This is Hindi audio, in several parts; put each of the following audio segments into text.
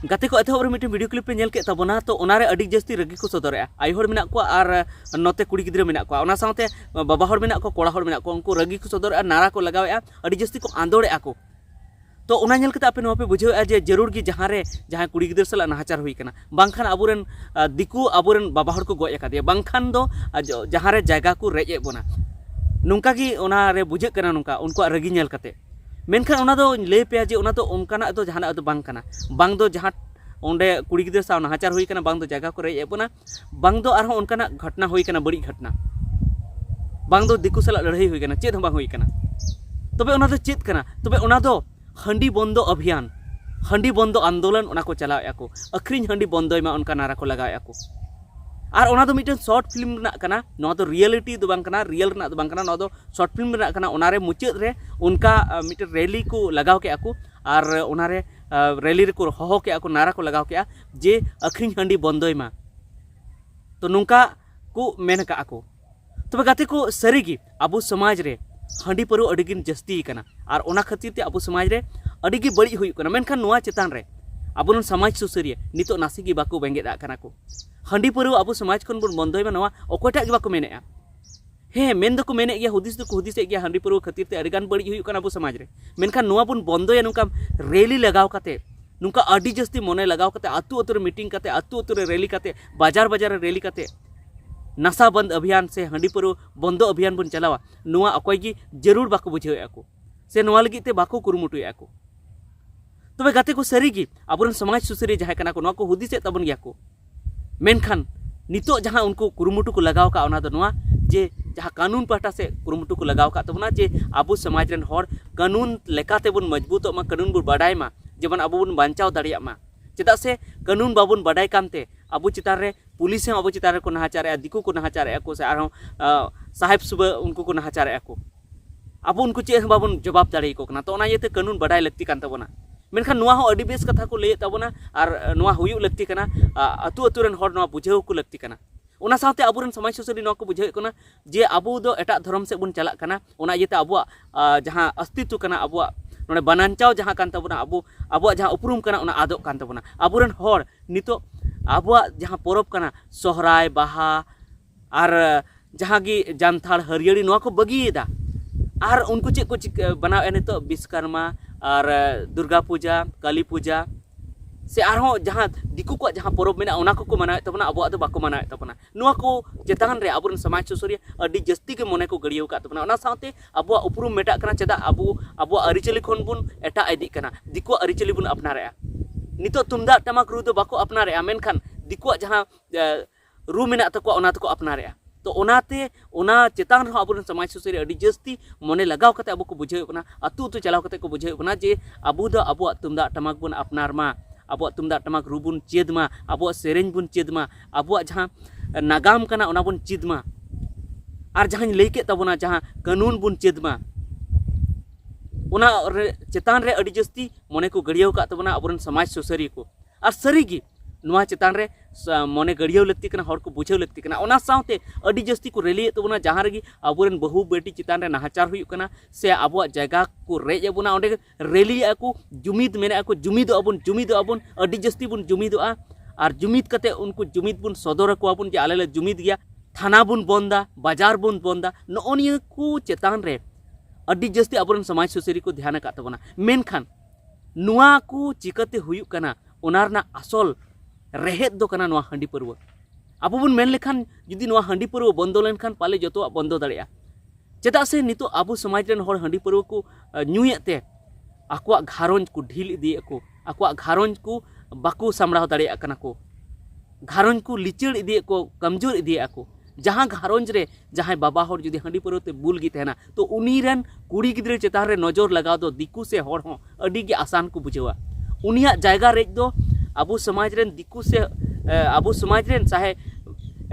गाते को एतहब मिट्टी वीडियो क्लिप पे नेल के तबना तो ओनारे अडी जस्ती रगी को सदर आई हर मेना को आर नोते कुड़ी गिद्रे मेना को ओना साथे बाबा हर मेना को कोड़ा हर मेना को उनको रगी को सदर नारा को लगावे अडी जस्ती को आंदोड़े को तो ओना नेल कते आपे नोआ पे बुझेआ जे जरूर गी जहां रे जहां कुड़ी गिद्रे सला नाहाचार हुई कना बांखान आबुरेन दिकु आबुरेन बाबा हर को गोय एकादिया बांखान दो जहां रे जायगा को रेजे बोना नुंका गी ओना रे बुझे कना नुंका उनको रगी नेल कते मेनखान ओना दो ले पे जे ओना दो उनकाना दो जहाना दो बांग कना बांग दो जहां ओंडे कुड़ी गिद्रे साव नाहाचार हुई कना बांग दो जायगा को रेजे बोना बांग दो आरहो उनकाना घटना हुई कना बड़ी घटना बांग दो दिकु सला लड़ाई हुई कना चेद बांग हुई कना तबे ओना दो चेद कना तबे ओना दो हंडी बंदो अभियान हंडी बंदो आंदोलन ओना को चलाव को अखरीन हंडी बंदोय मा उनका नारा को लगाव को और ओना दो मिटन शॉर्ट फिल्म रना कना नोआ दो रियलिटी दो बांग कना रियल रना दो बांग कना नोआ दो शॉर्ट फिल्म रना कना ओना रे मुचाद रे उनका मिटन रैली को लगाव के को और ओना रे रैली रे को होहो के को नारा को लगाव के जे अखरीन हंडी बंदोय मा तो नुंका को मेन का को तबे गाते को सरीगी अबो समाज रे हंडी परो अडिगिन जस्ती कना और ओना खातिर ते अबो समाज रे अडिगी बड़ी हुई कना मेनखान नोआ चेतान रे अबो समाज सुसरिया नितो नासिगी बाको बेंगेदा कना को हंडी परो अबो समाज खन बुन बंदोय मा नोआ ओकोटा गे बाको मेनेआ हे मेन दको मेने गया हुदिस दको हुदिस गया हंडी परो खातिर ते अडिगान बड़ी हुई कना अबो समाज रे मेनखान नोआ बुन बंदोय नुका रैली लगाव काते नुका अडी जस्ती मोने लगाव काते आतु आतु रे मीटिंग काते आतु आतु रे रैली काते बाजार बाजार रे रैली काते नशा बंद अभियान से हंडी परो बंदो अभियान बन चलावा नुआ अकोय गी जरूर बाको बुझेया को से नुआ लगी ते बाको कुरुमुटुया को तबे गाते को सरीगी आबुरन समाज सुसरी जहां कना को नुआ को हुदिसे तबन गया को मेनखान नितो जहां उनको कुरुमुटु को लगाव का ओना दो नुआ जे जहां कानून पाटा से कुरुमुटु को लगाव का तबना जे आबु समाज रन हर कानून लेकाते बन मजबूत मा कानून बन बाडाय मा जेबन आबु बन बांचाव दाड़िया मा चेदा से कानून बाबुन बाडाय कामते आबु चितार रे पुलिस आबु चितार को नाहाचार दिकु को नाहाचार को से आरो साहेब सुबह उनको को नाहाचार को आबु उनको चे बाबुन जवाब दाड़े को कना तो ओना येते कानून बाडाय लगती कान तबना मेनखान नुआ हो अडी बेस कथा को ले तबना और नुआ हुयु लगती कना अतु अतु रन हर नुआ बुझेव को लगती कना ओना साथे आबुरन समाज सुसरी नुआ को बुझेव कना जे आबु दो एटा धर्म से बुन चला कना ओना येते आबु जहां अस्तित्व कना आबु नोडे बनांचाव जहां कान तबना आबु जहां उपरुम कना ओना आदो कान तबना आबुरन हर नितो आबु जहां परब कना सोहराय बाहा और जहां गी जानथाड़ हरियड़ी नुआ को बगीदा और उनको चे को बनाव नितो विश्वकर्मा और दुर्गा पूजा काली पूजा से आरो जहां दिकु को जहां परब मेना ओना को मनाव तबना आबु दो बाको मनाव तबना नुआ को चेतान रे आबुरन समाज सुसरिया अडी जस्ती के मने को गड़ियो का तबना ओना साथे आबु उपरुम मेटा कना चेदा आबु अरिचली खन बुन एटा इदी कना दिकु अरिचली बुन अपनारेया नितो तुमदा टमाक रू दो बाको अपनारेया मेनखान दिकु जहां रू मेना तको ओना तको अपनारेया तो ओनाते ओना चेतान रो आबुरन समाज सुसरिया अडी जस्ती मने लगाव कते आबु को बुझेव कना अतु अतु चलाव कते को बुझेव कना जे आबु दो आबु तुमदा टमाक बुन अपनार मा आबु तुमदा टमाक रू बुन चेद मा आबु सेरेंज बुन चेद मा आबु जहां नागाम कना ओना बुन चेद मा और जहां लई के तबना जहां कानून बुन चेद मा ओना चेतान रे अडी जस्ती मने को गड़ियो का तबना आबुरन समाज सुसरी को और सरीगी नुआ चेतान रे मने गड़ियो लगती कना हर को बुझेव लगती कना ओना साथे अडी जस्ती को रैली तबना जहां रेगी आबुरन बहु बेटी चेतान रे नाहाचार हुई कना से आबुआ जायगा को रेज बुना ओंडे रैली को जुमिद मेना को जुमिद अबुन अडी जस्ती बुन जुमिदोआ और जुमिद कते उनको जुमिद बुन सदर को अबुन जे आले जुमिद गया थाना बुन बंदा बाजार बुन बंदा नोनिया को चेतान रे अडी जस्ती आबुरन समाज सुसरी को ध्यान का तबना मेनखान नुआ को चिकते हुयु कना ओनारना असल रेहेद दो कना नुआ हंडी परवा आबु बुन मेन लेखान जुदी नुआ हंडी परवा बंदो लेनखान पाले जतो बंदो दाड़िया चेदा से नितो आबु समाज रन हर हंडी परवा को न्यूएते आकुआ घारोंज को ढील इदिए को आकुआ घारोंज को बाको सामड़ाव दाड़िया कना को घारोंज को लिचड़ इदिए को कमजोर इदिए को जहां घारोंज रे जहां बाबा हर जुदी हंडी परवा ते बुल गी तहना तो उनी रन कुड़ी गिद्रे चेतान रे नजर लगाव दो दिकु से हर हो अडी गे आसान को बुझेवा उनिया जायगा रेज दो आबु समाज रेन दिकु से आबु समाज रेन चाहे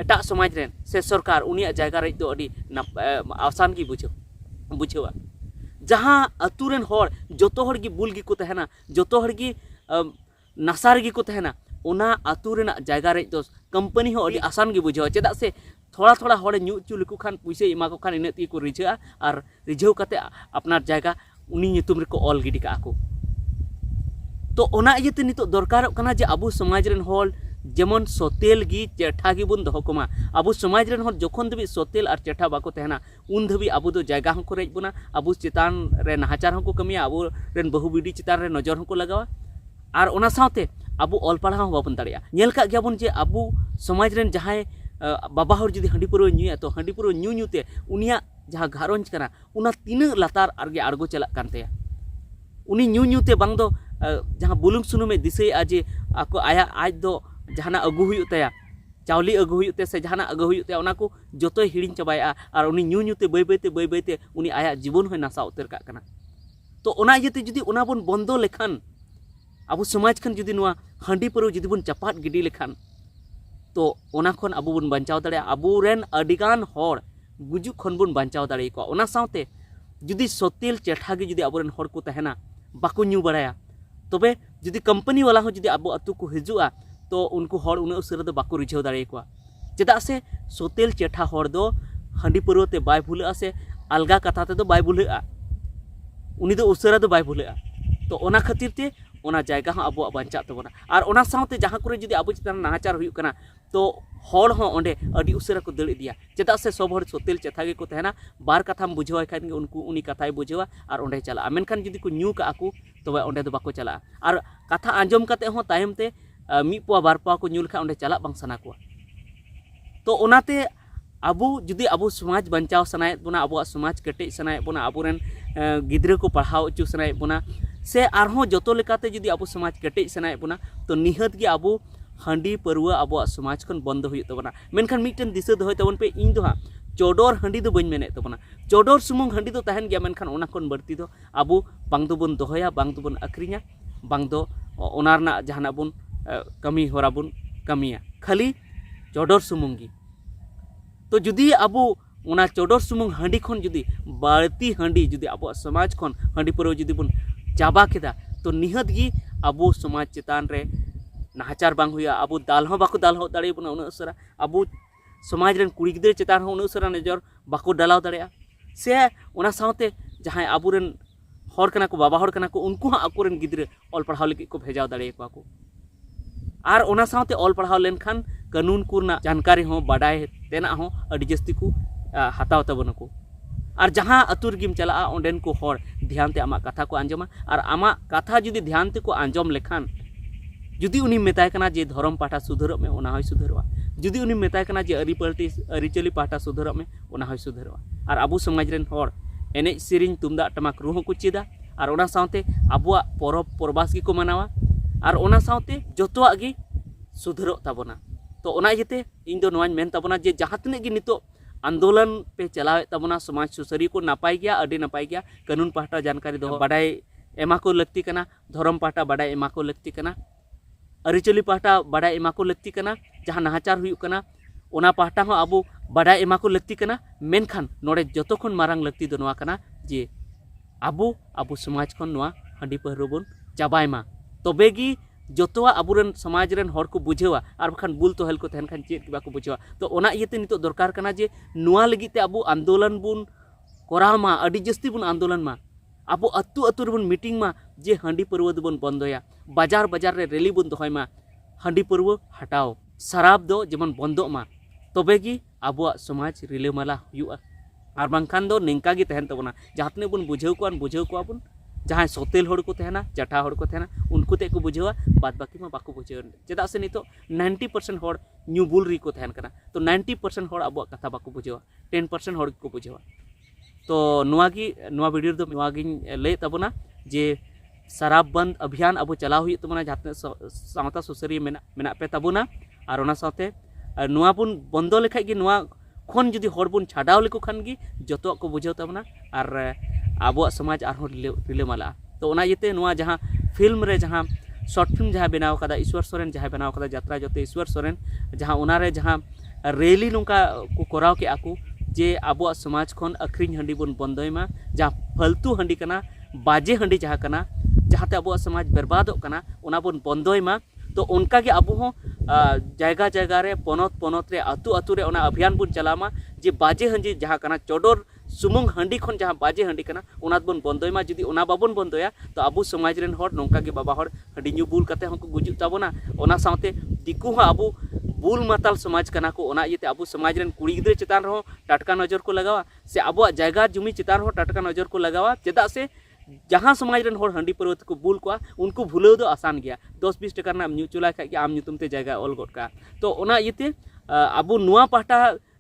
एटा समाज रेन से सरकार उनिया जायगा रेज दो अडी आसान की बुझेवा जहां अतुरेन हर जोतो हर गी बुल गी को तहना जोतो हर गी नसार गी को तहना ओना अतु रेना जायगा रेज दो कंपनी हो अडी आसान गी बुझेवा चेदा से थोड़ा थोड़ा हर न्यू चु लिकु खान पैसे इमा को खान इने ती को रिझा और रिझाव कते अपनार जायगा उनी नितुम रे को ऑल गिडी का को तो ओना इयते नितो दरकारक कना जे आबो समाज रेन हॉल जेमन सोतेल गी चेठा गी बुन दोहो कोमा आबो समाज रेन हॉल जोखन दबी सोतेल और चेठा बाको तहना उन धबी आबो दो जायगा हको रेज बुना आबो चितान रे नाहाचार हको कमिया आबो रेन बहु बिडी चितान रे नजर हको लगावा और ओना साथे आबो ऑल पढ़ा बाबन दाड़िया नेल का गयाबन जे आबो समाज रेन जहाय बाबा हर जुदी हंडी पुरो न्यूया तो हंडी पुरो न्यू न्यूते उनिया जहां घारोंज कना उना तीन लातार आरगे आड़गो चला कानते उनी न्यू न्यूते बांग दो जहां बुलुंग सुनुमे दिसे आजे आको आया आज दो जहाना अगु हुयु तया चावली अगु हुयु ते से जहाना अगु हुयु ते ओना को जोतो हिड़िंग चबाया और उनी न्यू न्यूते बय बयते उनी आया जीवन होय नासा उतर का कना तो ओना इयते जुदी ओना बन बंदो लेखान आबो समाज खन जुदी नुआ हंडी पुरो जुदी बन चपाट गिडी लेखान तो ओना खन आबो बन बांचाव दाड़े आबो रेन अडिगान हर गुजुक खन बन बांचाव दाड़े को ओना साथे जुदी सोतेल चेठा गे जुदी आबोरेन हर को तहना बाको न्यू बड़ाया तबे जुदी कंपनी वाला हो जुदी आबो अतु को हिजुआ तो उनको हर उन उसरे दो बाको रिझाव दाड़े को चेदा से सोतेल चेठा हर दो हंडी पुरो ते बाय भूलआ से अलगा कथा ते दो बाय भूलआ उनी दो उसरा दो बाय भूलआ तो ओना खातिर ते ओना जायगा हाँ आबो बांचा तबना और ओना साथे जहां करे जुदी आबो चितान नाहाचार हुयु कना तो हर हो ओंडे अडी उसरा को दड़ इदिया चेदा से सब हर सोतेल चेथा गे को तहना बार कथाम बुझावा खान गे उनको उनी कथाय बुझावा और ओंडे चला मेनखान जुदी को न्यू का आकू तबे ओंडे दो बाको चला और कथा आंजम काते हो तायम ते मी पुआ बार पुआ को न्यू लखा ओंडे चला बांग सना को तो ओनाते आबो जुदी आबो समाज बंचाव सनाय बोना आबो समाज कटे सनाय बोना आबोरेन गिद्रे को पढ़ाव उचु सनाय बोना से आरहों जोतो लेकाते जुदी आबो समाज कटे सनाय बोना तो निहत गे आबो हंडी परुआ आबो समाज खन बंद हुई तबना मेनखान मिटन दिशा दो तबन पे इन दो चोडोर हंडी दो बन मेने तबना चोडोर सुमुंग हंडी दो तहन गया मेनखान ओना खन बर्ती दो आबो बांग दो बन दोहया बांग दो बन अक्रिया बांग दो ओनारना जहाना बन कमी होरा बन कमिया खाली चोडोर सुमुंगी तो जुदी आबो ओना चोडोर सुमुंग हंडी खन जुदी बाड़ती हंडी जुदी आबो समाज खन हंडी परो जुदी बन चाबा केदा तो निहत गी आबो समाज चितान रे नाहाचार बांग हुआ आबो दाल हो बाको दाल हो दाड़े बना उन उसरा आबो समाज रेन कुड़ी गिद्रे चितान हो उन उसरा नजर बाको डालाव दाड़े से ओना साथे जहां आबो रेन हर कना को बाबा हर कना को उनको आको रेन गिद्रे ऑल पढ़ाव लगी को भेजाव दाड़े को और ओना साथे ऑल पढ़ाव लेनखान कानून कुरना जानकारी हो बाडाय तेना हो अडी जस्ती को हताव तबन को और जहां अतुर गिम चला ओंडेन को हर ध्यान ते आमा कथा को आंजमा और आमा कथा जुदी ध्यान ते को आंजम लेखान जुदी उनी मेताय कना जे धर्म पाठा सुधरब में ओना होय सुधरवा जुदी उनी मेताय कना जे अरिचली पाठा सुधरब में ओना होय सुधरवा और आबो समाज रेन हर एने सेरिंग तुमदा टमाक रू को चेदा और ओना साथे आबोआ परब परबास गी को मनावा और ओना साथे जोतोआ गी सुधरब ताबोना तो ओना इयते इन दो नोवाñ मेन ताबोना जे जहां तने गी नितो आंदोलन पे चलावे तबना समाज सुसरी को नापाय गया अडी नापाय गया कानून पाठा जानकारी दो बाडाय एमा को लगती कना धर्म पाठा बाडाय एमा को लगती कना अरिचली पाठा बाडाय एमा को लगती कना जहां नाहाचार हुयु कना ओना पाठा हो आबो बाडाय एमा को लगती कना मेनखान नोडे जतो खन मारांग लगती दो नोवा कना जे आबो समाज खन नोवा हंडी पहरो बन चाबायमा तबेगी जोतोआ आबुरेन समाज रेन हर को बुझेवा और बखान बुल तोहेल को तहन खान चेक बाको बुझेवा तो ओना इयते नितो दरकार कना जे नुआ लगिते आबो आंदोलन बुन कोराव मा अडी जस्ती बुन आंदोलन मा आबो अतु अतु बुन मीटिंग मा जे हंडी परवद बुन बंदोया बाजार बाजार रे रैली बुन दोहय मा हंडी परव हटाओ शराब दो जेमन बंदो मा तबेगी आबो समाज रिलेमाला हुआ और बांखान दो निंका गी तहन तबना जहातने बुन बुझेव को बुन जहां सोतेल हड़ को तहना चटा हड़ को तहना उनको ते को बुझेवा बाद बाकी मा बाको बुझेव चेदा से नितो 90% हड़ न्यू बुलरी को तहन कना तो 90% हड़ आबो कथा बाको बुझेवा 10% हड़ को बुझेवा तो नुआ वीडियो दो नुआ गी ले तबना जे शराब बंद अभियान अब चलाव हुई तबना जहां सावता सुसरी मेना पे तबना और ओना साथे नुआ बुन बंदो लेखाय गी नुआ खन जुदी हड़ बुन छाडाव लेको खान गी जतो को बुझेव तबना और आबो समाज आरो रिलेमाला तो ओना इते नुआ जहां फिल्म रे जहां शॉर्ट फिल्म जहां बनाव कदा ईश्वर सोरेन जहां बनाव कदा यात्रा जोते ईश्वर सोरेन जहां ओनारे जहां रैली नोंका को कोराव के आकू जे आबो समाज खन अखरिन हंडी बन बंदयमा जहां फालतू हंडी कना बाजे हंडी जहां कना जहाते आबो समाज बर्बादों कना ओना बन बंदयमा तो उनका के आबो हो जायगा जायगा रे पनत रे अतु रे ओना अभियान बन चलामा जे बाजे हंडी जहां कना चोडोर सुमुंग हंडी खन जहाँ बाजे हंडी कना ओना बन बंदोय मा जुदी ओना बाबन बंदोया तो आबो समाज रेन हर नोंका गे बाबा हर हंडी न्यू बुल कते हंको गुजुग ताबोना ओना साथे दिकु हा आबो बुल माताल समाज कना को ओना इते आबो समाज रेन कुड़ी गिद्रे चितान रहो टाटका नजर को लगावा से आबो जायगा जुमी चितान रहो टाटका नजर को लगावा चेदा से जहाँ समाज रेन हर हंडी पर्वत को बुल को उनको भूलेव दो आसान गया 10-20 टका ना न्यू चुला खाय आम ᱧᱩᱛᱩᱢ ते जायगा ऑल गोट का तो ओना इते आबो नुआ पाटा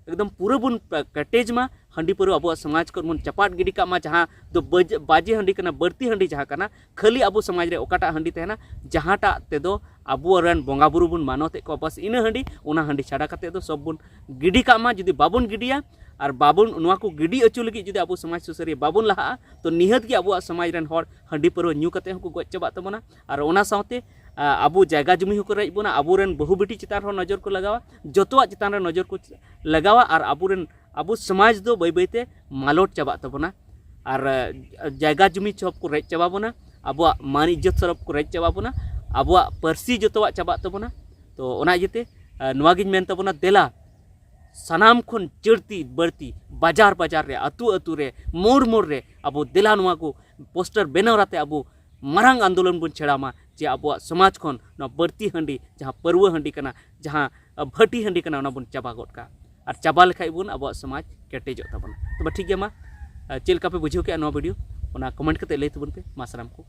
एकदम पूरा बुन कटेज मा हंडी पर्व अब समाज को मन चपाट गिडी का जहाँ दो बाजे हंडी कना बढ़ती हंडी जहाँ कना खाली अब समाज रे ओकाटा हंडी तहना जहाँटा तेदो आबो रन बोंगा बुरु बुन मानोते को बस इन हंडी ओना हंडी छाड़ा कते दो सब बुन गिडी का जुदी बाबुन गिडिया और बाबुन नुआ को गिडी अचु लगी जुदी अब समाज सुसरिया बाबुन लहा तो निहत गे अब समाज रेन हर हंडी पर्व न्यू कते हको गज चबा तबना और ओना साथे आबो जायगा जुमी होको रज बोना आबोरेन बहु बेटी चितान हो नजर को लगावा जतोआ चितान रे नजर को लगावा और आबोरेन आबो समाज दो बै बैते मालोट चाबा तबना और जायगा जुमी सब को रज चाबा बोना आबो मान इज्जत सरफ को रज चाबा बोना आबो परसी जतोआ चाबा तबना तो ओना इते नोवा गिन मेन तबना देला सनाम खन चढ़ती बढ़ती बाजार बाजार रे अतु अतु रे मोड़ मोड़ रे आबो देला नोवा को पोस्टर बेनाव राते आबो मारंग आंदोलन बन छेड़ामा जे अब समाज खन बढ़ती हंडी जहाँ पर्व हंडी कना जहाँ भटी हंडी कना बन चाबा गोट का और चाबा लेखाई बन अब समाज केटेजो तबन तो ठीक गया मा चेल का पे बुझो के वीडियो कमेंट करते लई तबन पे मा सानाम को